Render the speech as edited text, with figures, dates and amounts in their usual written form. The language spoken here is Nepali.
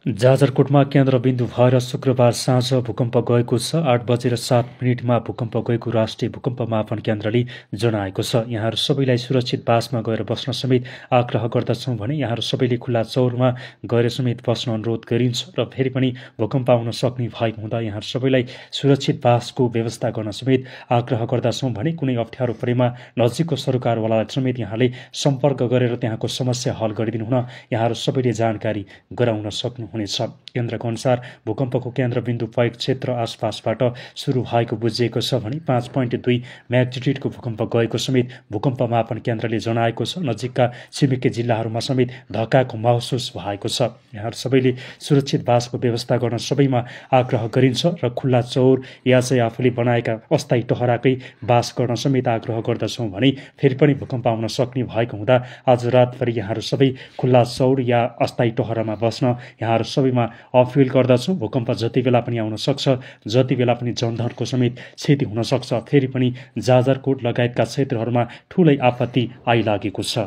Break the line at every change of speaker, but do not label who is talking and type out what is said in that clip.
जाजरकोटमा केन्द्रबिन्दु भएर शुक्रबार साँझ भूकम्प गएको छ। 8:07 भूकम्प गएको राष्ट्रिय भूकम्प मापन केन्द्रले जनाएको छ। यहाँहरू सबैलाई सुरक्षित बासमा गएर बस्न समेत आग्रह गर्दछौँ भने यहाँहरू सबैले खुल्ला चौरमा गएर समेत बस्न अनुरोध गरिन्छ र फेरि पनि भूकम्प आउन सक्ने भएको हुँदा यहाँहरू सबैलाई सुरक्षित बासको व्यवस्था गर्न समेत आग्रह गर्दछौँ भने कुनै अप्ठ्यारो परेमा नजिकको सरकारवालालाई समेत यहाँले सम्पर्क गरेर त्यहाँको समस्या हल गरिदिनु हुन यहाँहरू सबैले जानकारी गराउन सक्नु हुनेछ। केन्द्रको अनुसार भूकम्पको केन्द्रबिन्दु पयक क्षेत्र आसपासबाट सुरु भएको बुझिएको छ भने 5.2 म्याग्निट्युडको भूकम्प गएको समेत भूकम्प मापन केन्द्रले जनाएको छ। नजिकका छिमेकी जिल्लाहरूमा समेत धक्काको महसुस भएको छ। यहाँहरू सबैले सुरक्षित बासको व्यवस्था गर्न सबैमा आग्रह गरिन्छ र खुल्ला चौर या चाहिँ आफूले बनाएका अस्थायी टहराकै बास गर्न समेत आग्रह गर्दछौँ भने फेरि पनि भूकम्प आउन सक्ने भएको हुँदा आज रातभरि यहाँहरू सबै खुल्ला चौर या अस्थायी टहरामा बस्न यहाँहरू सबैमा अपिल गर्दछौँ। भूकम्प जति बेला पनि आउन सक्छ, जति बेला पनि जनधनको समेत क्षति हुन सक्छ। फेरि पनि जाजरकोट लगायतका क्षेत्रहरूमा ठूलै आपत्ति आइलागेको छ।